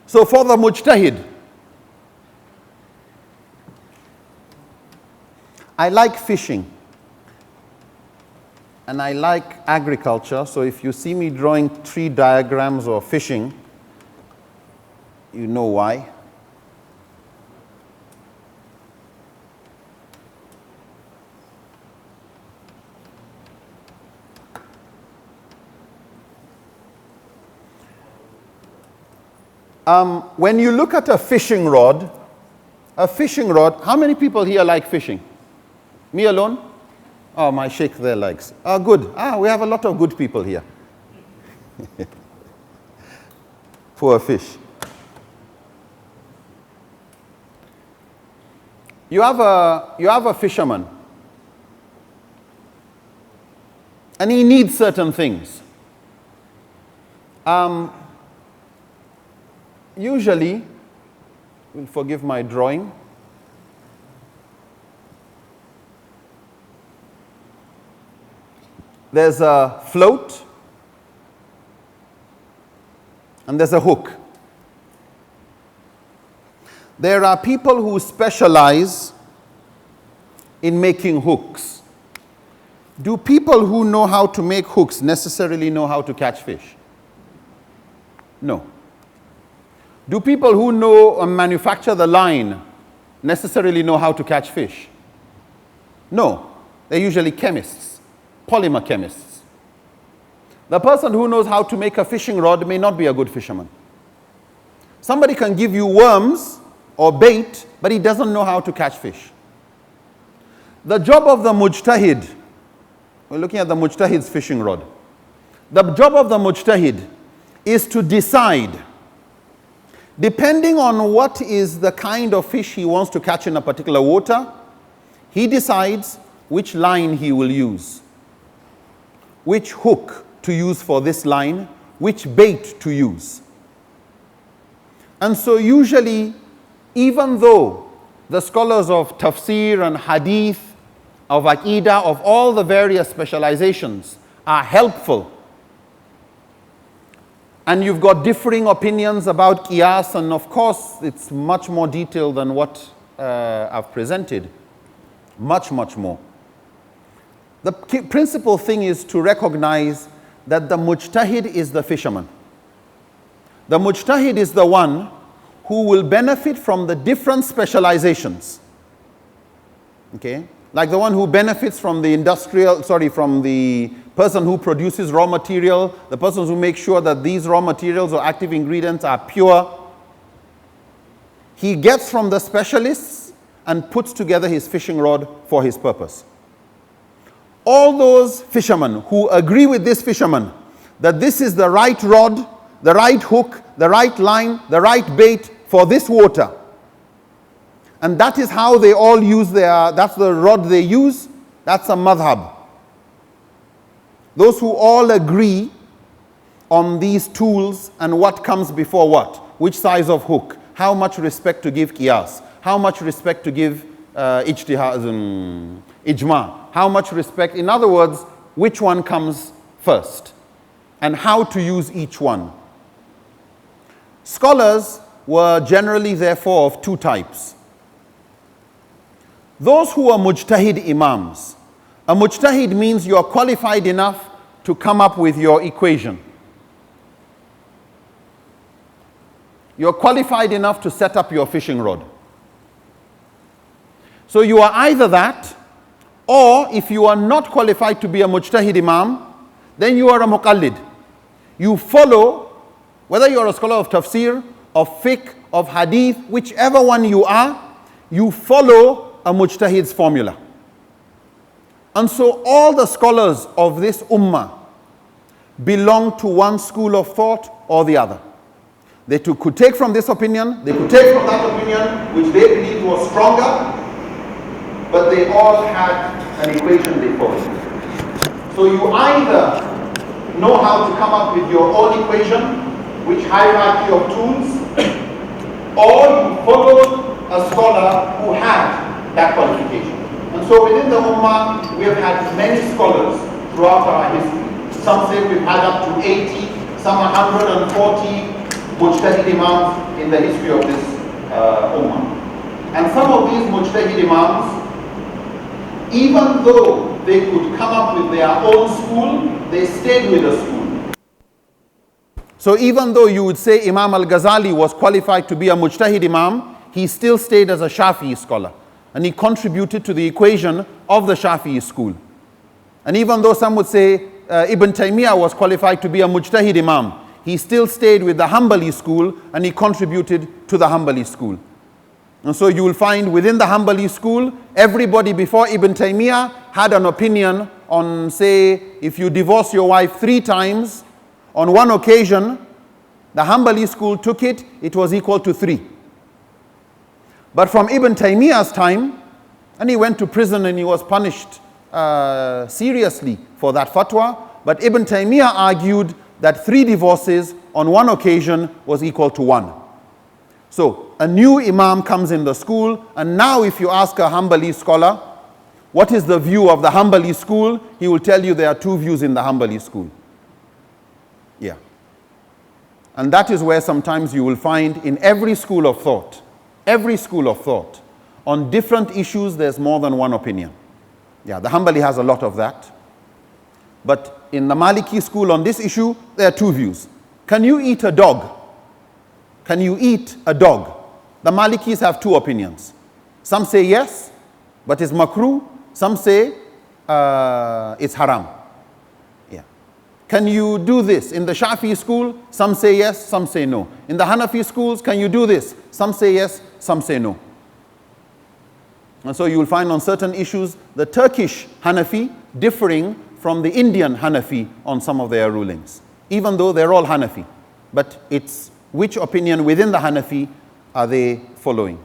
So for the Mujtahid, I like fishing and I like agriculture. So if you see me drawing tree diagrams or fishing, you know why. When you look at a fishing rod, how many people here like fishing? Me alone? Oh, my Sheikh there likes. Oh, good. We have a lot of good people here. Poor fish. You have a fisherman, and he needs certain things. Usually, you'll forgive my drawing. There's a float and there's a hook. There are people who specialize in making hooks. Do people who know how to make hooks necessarily know how to catch fish? No. Do people who know or manufacture the line necessarily know how to catch fish? No. They're usually chemists, polymer chemists. The person who knows how to make a fishing rod may not be a good fisherman. Somebody can give you worms or bait, but he doesn't know how to catch fish. The job of the Mujtahid, we're looking at the Mujtahid's fishing rod. The job of the Mujtahid is to decide, depending on what is the kind of fish he wants to catch in a particular water, he decides which line he will use, which hook to use for this line, which bait to use. And so usually, even though the scholars of tafsir and hadith, of aqidah, of all the various specializations are helpful, and you've got differing opinions about qiyas, and of course it's much more detailed than what I've presented, much more. The principal thing is to recognize that the Mujtahid is the fisherman. The Mujtahid is the one who will benefit from the different specializations. Okay? Like the one who benefits from the from the person who produces raw material, the person who makes sure that these raw materials or active ingredients are pure. He gets from the specialists and puts together his fishing rod for his purpose. All those fishermen who agree with this fisherman that this is the right rod, the right hook, the right line, the right bait for this water, and that is how they all use that's the rod they use, that's a madhab. Those who all agree on these tools and what comes before what, which size of hook, how much respect to give qiyas, how much respect to give ijtihad, ijma, how much respect, in other words, which one comes first, and how to use each one. Scholars were generally therefore of two types. Those who are mujtahid imams. A mujtahid means you are qualified enough to come up with your equation. You're qualified enough to set up your fishing rod. So you are either that, or if you are not qualified to be a mujtahid imam, then you are a muqallid. You follow, whether you are a scholar of tafsir, of fiqh, of hadith, whichever one you are, you follow a mujtahid's formula. And so all the scholars of this ummah belong to one school of thought or the other. They could take from this opinion, they could take from that opinion, which they believed was stronger, but they all had an equation they followed. So you either know how to come up with your own equation, which hierarchy of tools, or you followed a scholar who had that qualification. And so within the ummah, we have had many scholars throughout our history. Some say we've had up to 80, some 140, Mujtahid Imams in the history of this Ummah. And some of these Mujtahid Imams, even though they could come up with their own school, they stayed with the school. So even though you would say Imam al-Ghazali was qualified to be a Mujtahid Imam, he still stayed as a Shafi'i scholar. And he contributed to the equation of the Shafi'i school. And even though some would say Ibn Taymiyyah was qualified to be a Mujtahid Imam, he still stayed with the Hanbali school and he contributed to the Hanbali school. And so you will find within the Hanbali school, everybody before Ibn Taymiyyah had an opinion on, say, if you divorce your wife 3 times, on one occasion, the Hanbali school took it, it was equal to 3. But from Ibn Taymiyyah's time, and he went to prison and he was punished seriously for that fatwa, but Ibn Taymiyyah argued that 3 divorces on one occasion was equal to 1. So a new Imam comes in the school, and now if you ask a Hanbali scholar, what is the view of the Hanbali school? He will tell you there are 2 views in the Hanbali school. Yeah. And that is where sometimes you will find in every school of thought, on different issues there's more than one opinion. Yeah, the Hanbali has a lot of that. But in the Maliki school on this issue, there are 2 views. Can you eat a dog? Can you eat a dog? The Malikis have 2 opinions. Some say yes, but it's makruh. Some say it's haram. Yeah. Can you do this? In the Shafi'i school, some say yes, some say no. In the Hanafi schools, can you do this? Some say yes, some say no. And so you will find on certain issues the Turkish Hanafi differing from the Indian Hanafi on some of their rulings, even though they're all Hanafi. But it's which opinion within the Hanafi are they following?